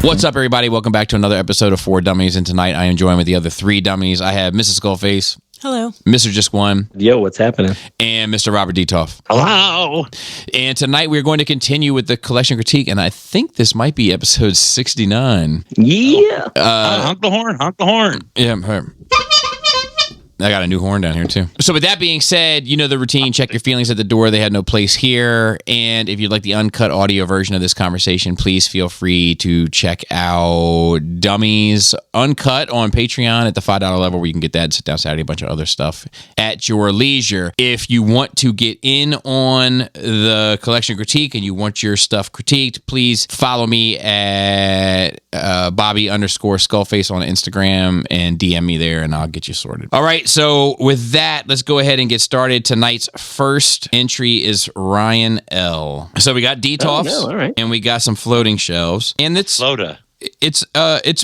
What's up, everybody? Welcome back to another episode of 4 Dummies, and tonight I am joined with the other 3 dummies. I have Mrs. Skullface. Hello. Mr. Just One. Yo, what's happening? And Mr. Robert Detoff. Hello. And tonight we're going to continue with the collection critique, and I think this might be episode 69. Yeah. Honk the horn, honk the horn. Yeah, I got a new horn down here, too. So with that being said, you know the routine. Check your feelings at the door. They had no place here. And if you'd like the uncut audio version of this conversation, please feel free to check out Dummies Uncut on Patreon at the $5 level, where you can get that, sit down Saturday, a bunch of other stuff at your leisure. If you want to get in on the collection critique and you want your stuff critiqued, please follow me at Bobby_Skullface on Instagram and DM me there, and I'll get you sorted. All right. So with that, let's go ahead and get started. Tonight's first entry is Ryan L. So we got Detoffs, and we got some floating shelves, and it's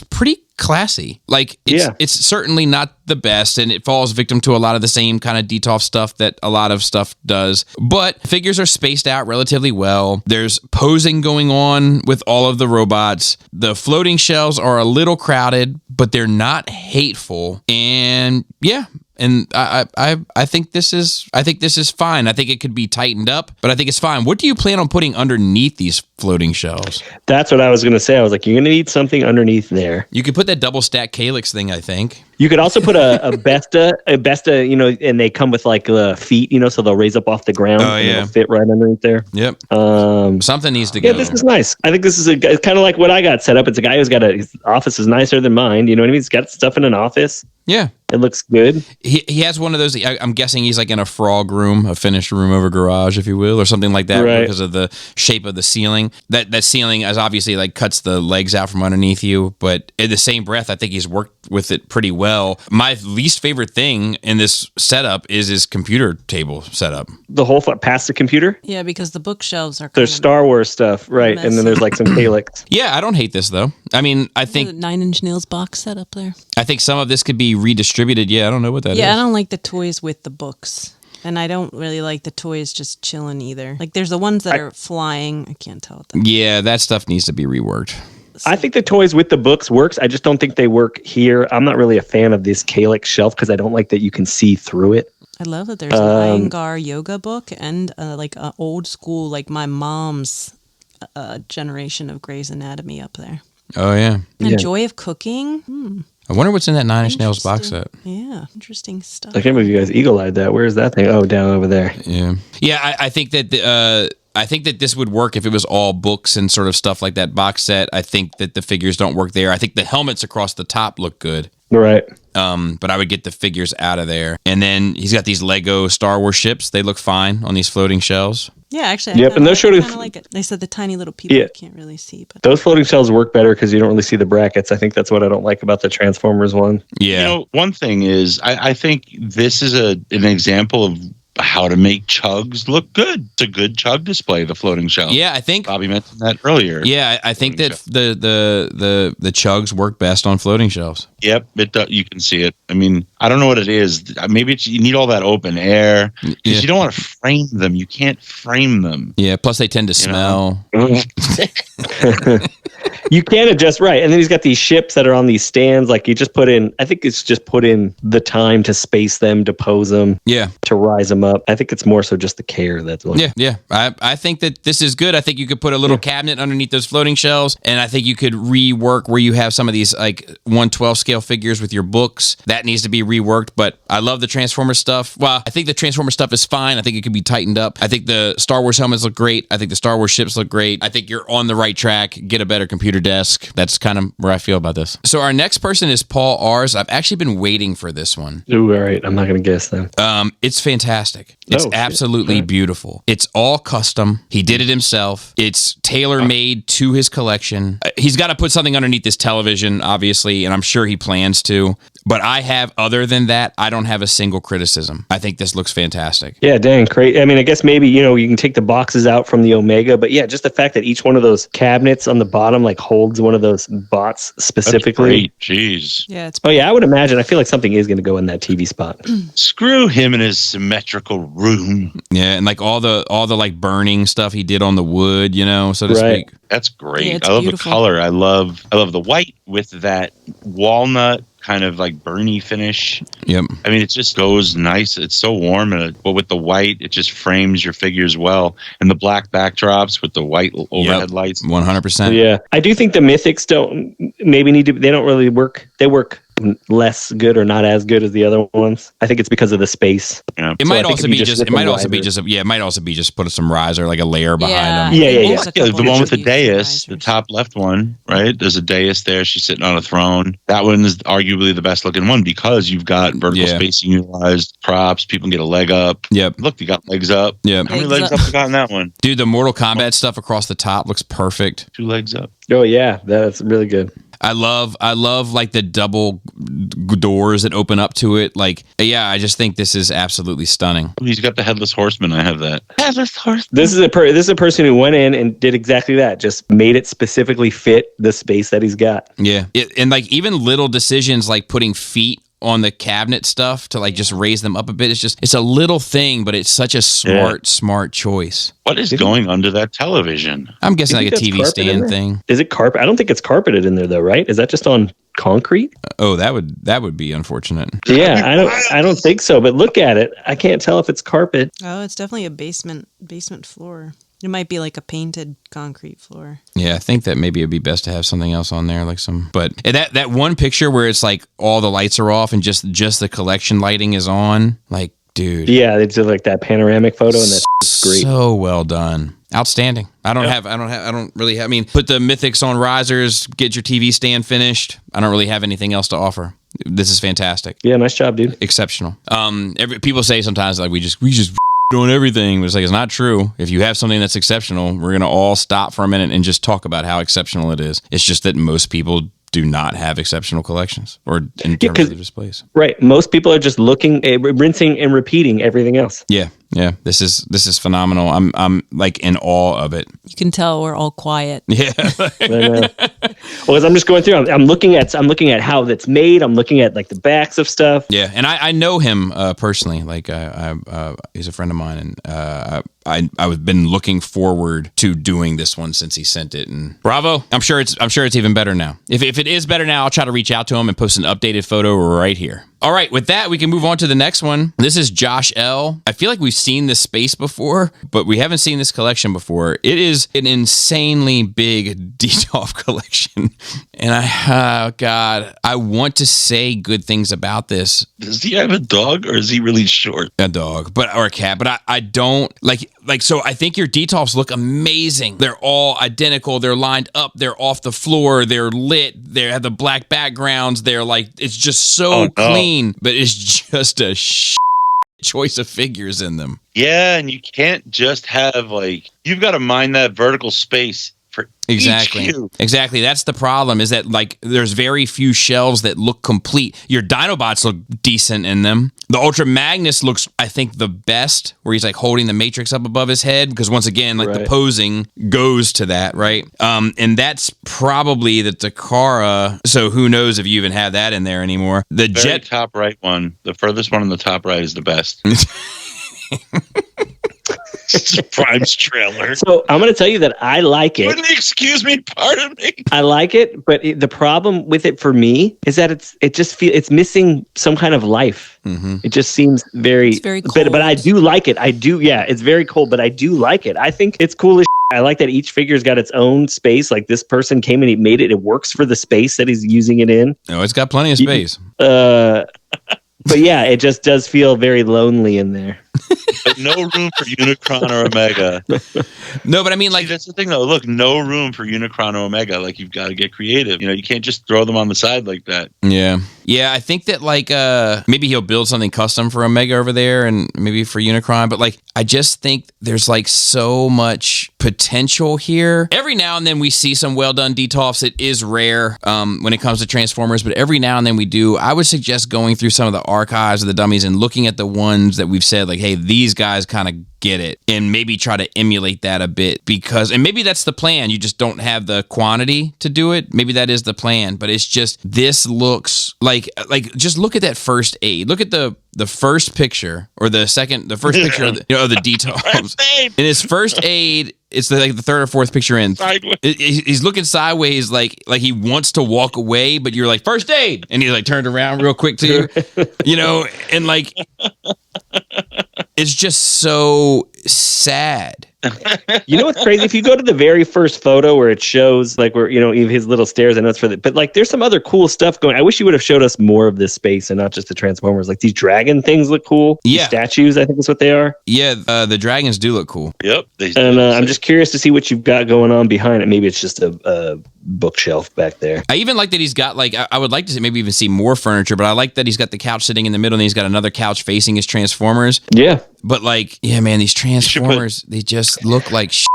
pretty classy. Like it's certainly not the best, and it falls victim to a lot of the same kind of Detoff stuff that a lot of stuff does. But figures are spaced out relatively well. There's posing going on with all of the robots. The floating shelves are a little crowded, but they're not hateful. And yeah. And I think this is fine. I think it could be tightened up, but I think it's fine. What do you plan on putting underneath these floating shelves? That's what I was going to say. I was like, you're going to need something underneath there. You could put that double stack calyx thing, I think. You could also put a Besta, you know, and they come with like feet, you know, so they'll raise up off the ground. Oh, yeah. And it'll fit right underneath there. Yep. Something needs to go. Yeah, this is nice. I think this is it's kind of like what I got set up. It's a guy who's got his office is nicer than mine. You know what I mean? He's got stuff in an office. Yeah. It looks good. He has one of those. I'm guessing he's like in a frog room, a finished room over garage, if you will, or something like that, right, because of the shape of the ceiling. That ceiling is obviously like cuts the legs out from underneath you, but in the same breath, I think he's worked with it pretty well. My least favorite thing in this setup is his computer table setup. The whole past the computer? Yeah, because the bookshelves are. There's Star Wars stuff, right? messy. And then there's like some calyx. Yeah, I don't hate this though. I mean, I think 9 Inch Nails box set up there. I think some of this could be redistributed. Yeah, I don't know what that is. Yeah, I don't like the toys with the books. And I don't really like the toys just chilling either. Like there's the ones that are flying. I can't tell. Yeah, that stuff needs to be reworked. I think the toys with the books works. I just don't think they work here. I'm not really a fan of this calyx shelf because I don't like that you can see through it. I love that there's an Iyengar yoga book and like an old school, like my mom's generation of Grey's Anatomy up there. Oh, yeah. And Joy of Cooking. I wonder what's in that 9 Inch Nails box set. Yeah, interesting stuff. I can't believe you guys eagle-eyed that. Where's that thing? Oh, down over there. Yeah. Yeah, I think that I think that this would work if it was all books and sort of stuff like that box set. I think that the figures don't work there. I think the helmets across the top look good. Right. But I would get the figures out of there. And then he's got these Lego Star Wars ships. They look fine on these floating shelves. Yeah, actually, and those kind of like it. They said the tiny little people you can't really see, but those floating shells work better because you don't really see the brackets. I think that's what I don't like about the Transformers one. Yeah, you know, one thing is I think this is an example of how to make chugs look good. It's a good chug display, the floating shelf. Yeah, I think Bobby mentioned that earlier. Yeah, I think that the chugs work best on floating shelves. Yep, you can see it. I mean, I don't know what it is. Maybe you need all that open air because you don't want to frame them. You can't frame them. Yeah, plus they tend to smell. You can adjust, right. And then he's got these ships that are on these stands. Like you just put in, I think it's just put in the time to space them, to pose them, to rise them up. I think it's more so just the care that's like. Yeah. I think that this is good. I think you could put a little cabinet underneath those floating shelves, and I think you could rework where you have some of these like 1/12 scale figures with your books. That needs to be reworked, but I love the Transformer stuff. Well, I think the Transformer stuff is fine. I think it could be tightened up. I think the Star Wars helmets look great. I think the Star Wars ships look great. I think you're on the right track. Get a better computer desk. That's kind of where I feel about this. So our next person is Paul Rs. I've actually been waiting for this one. Ooh, all right. I'm not going to guess then. It's fantastic. It's absolutely beautiful. It's all custom. He did it himself. It's tailor-made to his collection. He's got to put something underneath this television, obviously, and I'm sure he plans to. But other than that, I don't have a single criticism. I think this looks fantastic. Yeah, dang, great. I mean, I guess maybe, you can take the boxes out from the Omega, but yeah, just the fact that each one of those cabinets on the bottom, like holds one of those bots specifically. That's great. Jeez. Yeah, it's. Oh yeah, I would imagine. I feel like something is going to go in that TV spot. Screw him in his symmetrical room. Yeah, and like all the like burning stuff he did on the wood, so to Right. speak. That's great. Yeah, it's I love beautiful. the color. I love the white with that walnut kind of like burny finish. Yep. I mean, it just goes nice. It's so warm, but with the white, it just frames your figures well. And the black backdrops with the white overhead lights. 100%. Yeah, I do think the Mythics don't maybe need to. They don't really work. They work less good or not as good as the other ones. I think it's because of the space. Yeah. It So I might think also if you be just just. zip It might them also be wider. just. It might also be just put some riser, like a layer behind Yeah, them. Yeah, yeah, there's yeah. a Yeah, couple the one with the of dais, risers. the top left one, right? There's a dais there. She's sitting on a throne. That one is arguably the best looking one because you've got vertical spacing utilized, props. People can get a leg up. Yep. Look, you got legs up. Yep. How many Legs legs up. up you got in that one? Dude, the Mortal Kombat stuff across the top looks perfect. 2 legs up. Oh yeah, that's really good. I love like the double doors that open up to it. Like, yeah, I just think this is absolutely stunning. He's got the headless horseman. I have that. Headless horseman. This is a person who went in and did exactly that. Just made it specifically fit the space that he's got. Yeah. And like even little decisions like putting feet on the cabinet stuff to like just raise them up a bit. It's a little thing, but it's such a smart choice. What is going under that television? I'm guessing You like a think TV that's carpet in stand there? thing. Is it carpet? I don't think it's carpeted in there though, right? Is that just on concrete? Oh, that would be unfortunate. Yeah, I don't think so. But look at it. I can't tell if it's carpet. Oh, it's definitely a basement floor. It might be like a painted concrete floor. Yeah, I think that maybe it'd be best to have something else on there, like some. But that one picture where it's like all the lights are off and just the collection lighting is on, like, dude. Yeah, they did like that panoramic photo, and that's great. So well done. Outstanding. I don't really have, I mean, put the Mythics on risers, get your TV stand finished. I don't really have anything else to offer. This is fantastic. Yeah, nice job, dude. Exceptional. People say sometimes like we just on everything, but it's like it's not true. If you have something that's exceptional, we're gonna all stop for a minute and just talk about how exceptional it is. It's just that most people do not have exceptional collections or in terms of the displays. Right. Most people are just looking, rinsing and repeating everything else. Yeah. This is phenomenal. I'm like in awe of it. You can tell we're all quiet. Yeah. Well, as I'm just going through, I'm looking at how that's made. I'm looking at like the backs of stuff. Yeah, and I know him personally. Like he's a friend of mine, and I've been looking forward to doing this one since he sent it. And bravo! I'm sure it's even better now. If it is better now, I'll try to reach out to him and post an updated photo right here. All right, with that, we can move on to the next one. This is Josh L. I feel like we've seen this space before, but we haven't seen this collection before. It is an insanely big DTOF collection. And I want to say good things about this. Does he have a dog or is he really short? A dog, or a cat, but I don't like, so I think your DTOFs look amazing. They're all identical. They're lined up. They're off the floor. They're lit. They have the black backgrounds. They're like, it's just so clean, but it's just a choice of figures in them. Yeah, and you can't just have you've got to mind that vertical space for Exactly. each cube. Exactly. That's the problem, is that there's very few shelves that look complete. Your Dinobots look decent in them. The Ultra Magnus looks, I think, the best, where he's holding the Matrix up above his head, because once again, the posing goes to that, right? And that's probably the Takara. So who knows if you even have that in there anymore. The Very top right one, the furthest one on the top right is the best. It's a Prime's trailer. So I'm going to tell you that I like it. Wouldn't you excuse me? Pardon me. I like it, but the problem with it for me is that it's missing some kind of life. Mm-hmm. It just seems It's very cold. but I do like it. It's very cold, but I do like it. I think it's cool as I like that each figure's got its own space. Like this person came and he made it. It works for the space that he's using it in. Oh, it's got plenty of space. But yeah, it just does feel very lonely in there. But no room for Unicron or Omega. No, but I mean, See, that's the thing, though. Look, no room for Unicron or Omega. You've got to get creative. You can't just throw them on the side like that. Yeah. Yeah, I think that maybe he'll build something custom for Omega over there and maybe for Unicron, but I just think there's so much potential here. Every now and then we see some well done DTOFs. It is rare when it comes to Transformers, but every now and then we do. I would suggest going through some of the archives of the dummies and looking at the ones that we've said hey, hey, these guys kind of get it, and maybe try to emulate that a bit, and maybe that's the plan. You just don't have the quantity to do it. Maybe that is the plan, but it's just, this looks like just look at that first aid. Look at the first picture, or the first picture of the details. In his first aid, it's the third or fourth picture in. He's looking sideways, like he wants to walk away, but you're like, first aid, and he like turned around real quick too, and like it's just so sad. You know what's crazy? If you go to the very first photo where it shows like where his little stairs, I know it's for but like there's some other cool stuff going. I wish you would have showed us more of this space and not just the Transformers. Like these dragon things look cool. Yeah, these statues, I think is what they are. Yeah, the dragons do look cool. Yep. And I'm just curious to see what you've got going on behind it. Maybe it's just a bookshelf back there. I even like that he's got I would like to maybe even see more furniture, but I like that he's got the couch sitting in the middle and he's got another couch facing his Transformers. Yeah. But man, these Transformers, they just look like shit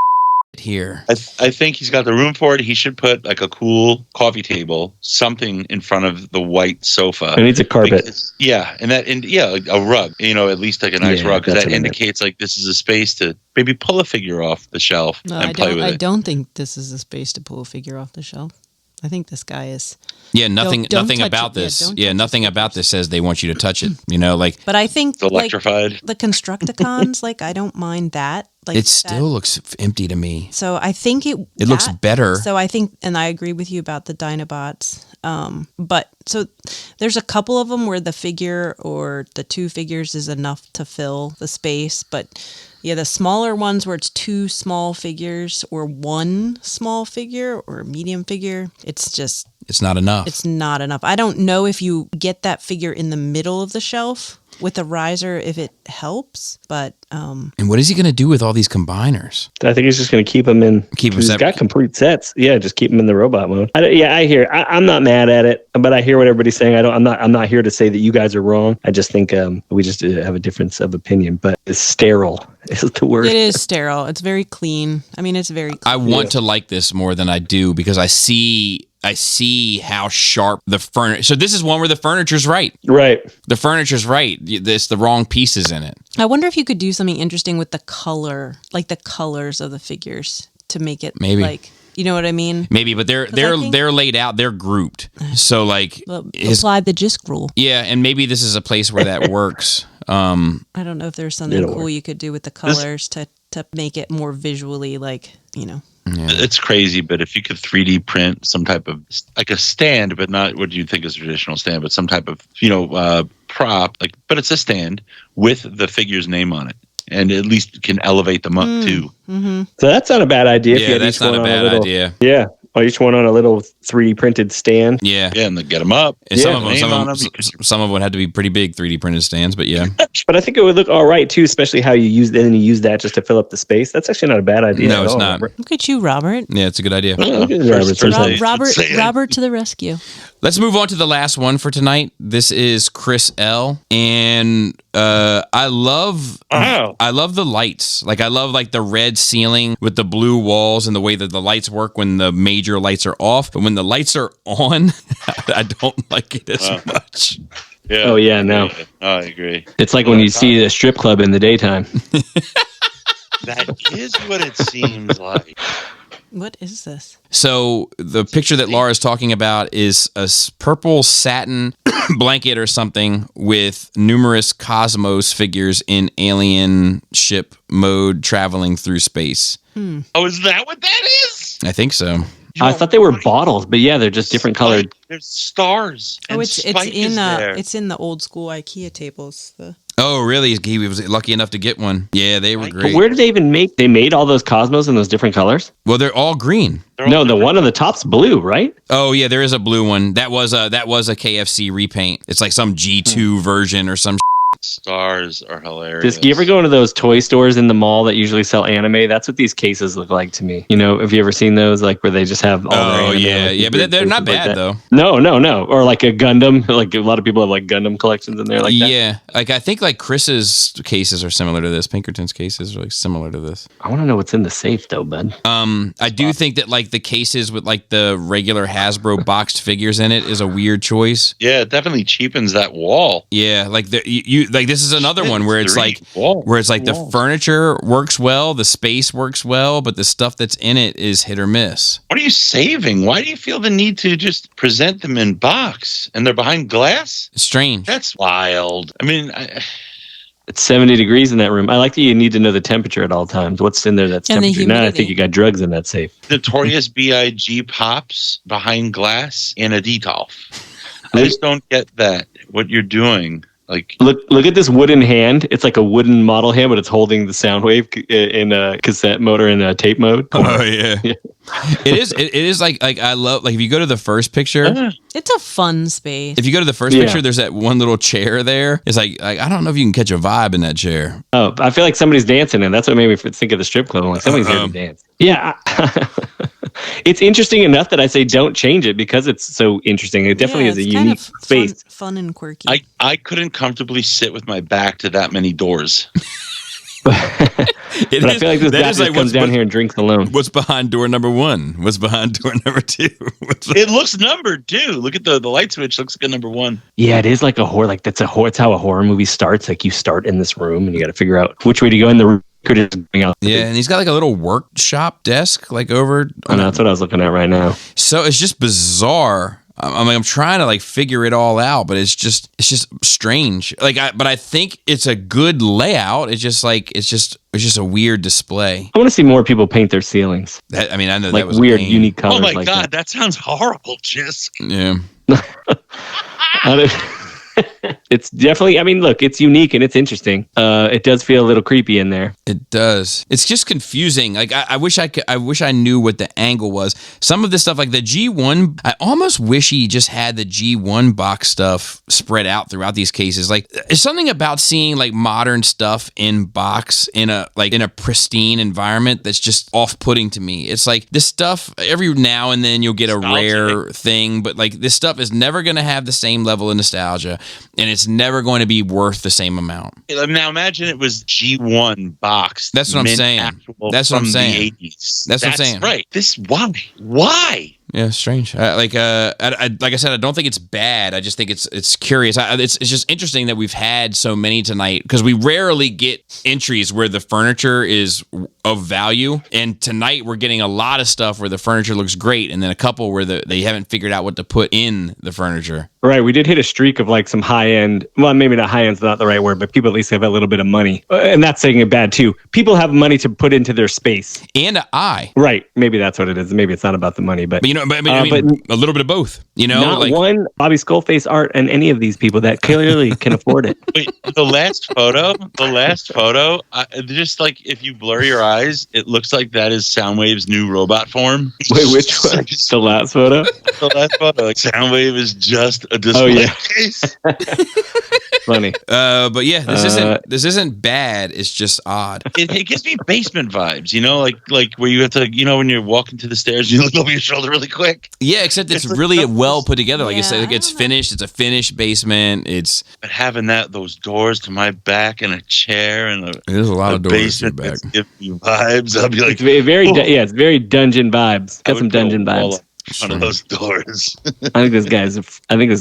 here. I think he's got the room for it. He should put like a cool coffee table, something in front of the white sofa. It needs a carpet. Like a rug, at least like a nice rug, because that indicates like this is a space to maybe pull a figure off the shelf and play with it. I don't think this is a space to pull a figure off the shelf. I think this guy is. Yeah, nothing about this. Nothing about this says they want you to touch it. But I think it's electrified. The Constructicons, I don't mind that. It still looks empty to me. So I think it looks better. So I think, and I agree with you about the Dinobots. But so there's a couple of them where the figure or the two figures is enough to fill the space, but. Yeah, the smaller ones where it's two small figures or one small figure or a medium figure, it's not enough. It's not enough. I don't know if you get that figure in the middle of the shelf with a riser, if it helps, but... And what is he going to do with all these combiners? I think he's just going to keep them in... He's got complete sets. Yeah, just keep them in the robot mode. I hear. I'm not mad at it, but I hear what everybody's saying. I'm not here to say that you guys are wrong. I just think we just have a difference of opinion, but it's sterile is the word. It is sterile. It's very clean. I mean, it's very clean. I want to like this more than I do because I see how sharp the furniture. So this is one where the furniture's right. Right. The furniture's right. It's the wrong pieces in it. I wonder if you could do something interesting with the color, like the colors of the figures to make it maybe. You know what I mean? Maybe, but they're laid out. They're grouped. So apply the JISC rule. Yeah, and maybe this is a place where that works. I don't know if there's something cool you could do with the colors to make it more visually Yeah. It's crazy, but if you could 3D print some type of like a stand, but not what you think is a traditional stand, but some type of prop, but it's a stand with the figure's name on it, and at least can elevate them up too. Mm-hmm. So that's not a bad idea. Yeah, that's not a bad idea. Yeah. Or each one on a little 3D printed stand. Yeah. Yeah, and then get them up. And some of them would have to be pretty big 3D printed stands, but yeah. But I think it would look all right too, especially how you use that just to fill up the space. That's actually not a bad idea. No, it's not. Robert. Look at you, Robert. Yeah, it's a good idea. Robert to the rescue. Let's move on to the last one for tonight. This is Chris L. And I love the lights. I love the red ceiling with the blue walls and the way that the lights work when the major lights are off. But when the lights are on, I don't like it as much. Yeah. Oh, yeah, no. I agree. It's like when you see a strip club in the daytime. That is what it seems like. What is this? So the picture that Laura's talking about is a purple satin blanket or something with numerous Cosmos figures in alien ship mode traveling through space. Oh, is that what that is? I think so. I thought they were bottles, but yeah, they're just different colored. There's stars. Oh, it's in the old school IKEA tables. Oh, really? He was lucky enough to get one. Yeah, they were great. But where did they even make? They made all those Cosmos in those different colors? Well, they're all green. No, the one on the top's blue, right? Oh yeah, there is a blue one. That was a KFC repaint. It's like some G2 version or some. Stars are hilarious. Do you ever go into those toy stores in the mall that usually sell anime? That's what these cases look like to me. Have you ever seen those? Where they just have all their anime? Yeah, but they're not bad though. No. Or like a Gundam. Like a lot of people have Gundam collections in there. Yeah, I think Chris's cases are similar to this. Pinkerton's cases are similar to this. I want to know what's in the safe though, bud. I do think that the cases with the regular Hasbro boxed figures in it is a weird choice. Yeah, it definitely cheapens that wall. Yeah, like this is another one where it's like the furniture works well, the space works well, but the stuff that's in it is hit or miss. What are you saving? Why do you feel the need to just present them in box and they're behind glass? It's strange. That's wild. I mean, it's 70 degrees in that room. I like that you need to know the temperature at all times. What's in there that's temperature? Now I think you got drugs in that safe. Notorious B.I.G. pops behind glass in a Detolf. I just don't get that. What you're doing. Like, look at this wooden hand. It's like a wooden model hand, but it's holding the sound wave in a cassette mode or in a tape mode. Oh yeah. It is like I love, like, if you go to the first picture, it's a fun space. If you go to the first picture, there's that one little chair there. It's like I don't know if you can catch a vibe in that chair. Oh, I feel like somebody's dancing, and that's what made me think of the strip club. I'm like, somebody's going to dance. Yeah. It's interesting enough that I say don't change it because it's so interesting. It definitely is a unique space. Fun and quirky. I couldn't comfortably sit with my back to that many doors. But I feel like this guy just comes down here and drinks alone. What's behind door number 1? What's behind door number 2? It looks numbered too. Look at the light switch. Looks like a number 1. Yeah, it is like a horror. Like it's how a horror movie starts. Like you start in this room and you got to figure out which way to go in the room. Yeah, and he's got like a little workshop desk like over. That's what I was looking at right now. So it's just bizarre. I'm trying to like figure it all out, but it's just strange. But I think it's a good layout. It's just a weird display. I want to see more people paint their ceilings. I know like that was weird, unique colors. Oh my god, that sounds horrible, Jisk. Yeah. It's definitely, I mean, look, it's unique and it's interesting. It does feel a little creepy in there. It does. It's just confusing. Like I wish I knew what the angle was. Some of this stuff, like the G1, I almost wish he just had the G1 box stuff spread out throughout these cases. Like, it's something about seeing like modern stuff in box in a pristine environment that's just off-putting to me. It's like this stuff, every now and then you'll get a rare thing, but like this stuff is never going to have the same level of nostalgia. And it's never going to be worth the same amount. Now imagine it was G1 box. That's what I'm saying. That's what I'm saying. The 80s. That's what I'm saying. Right. Why? Yeah, strange. Like I said, I don't think it's bad. I just think it's curious. It's just interesting that we've had so many tonight because we rarely get entries where the furniture is of value. And tonight we're getting a lot of stuff where the furniture looks great, and then a couple where they haven't figured out what to put in the furniture. Right. We did hit a streak of like some high end. Well, maybe not high end's not the right word, but people at least have a little bit of money. And that's saying it bad too. People have money to put into their space. And an eye. Right. Maybe that's what it is. Maybe it's not about the money, but I mean, a little bit of both. Not like one Bobby Skullface art and any of these people that clearly can afford it. Wait, the last photo, just like if you blur your eyes, it looks like that is Soundwave's new robot form. Wait, which one? The last photo? The last photo. Like Soundwave is just a display case. Funny. But yeah, this isn't bad. It's just odd. It gives me basement vibes, like where you have to, when you're walking to the stairs, you look over your shoulder really quick. Yeah, except it's really well put together. Like it's finished. It's a finished basement. But having those doors to my back and a chair and there's a lot of doors to your back. Give me vibes. I'll be like, it's it's very dungeon vibes. Got some dungeon vibes. One of those doors. I think this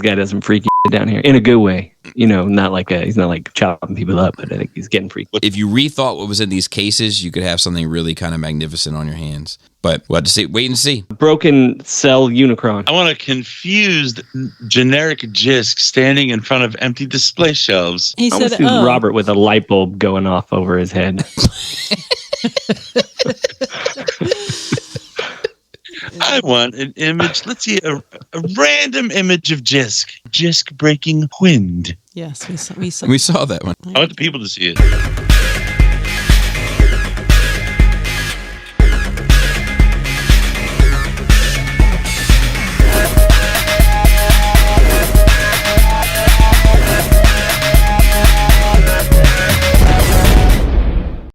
guy does some freaky down here in a good way. Not like he's not like chopping people up, but I think he's getting freaky. If you rethought what was in these cases, you could have something really kind of magnificent on your hands. But we'll have to see. Wait and see. Broken cell Unicron. I want a confused generic Jisk standing in front of empty display shelves. He said, see Robert with a light bulb going off over his head. I want an image. Let's see a random image of Jisk breaking wind. Yes, we saw We saw that one. I want the people to see it.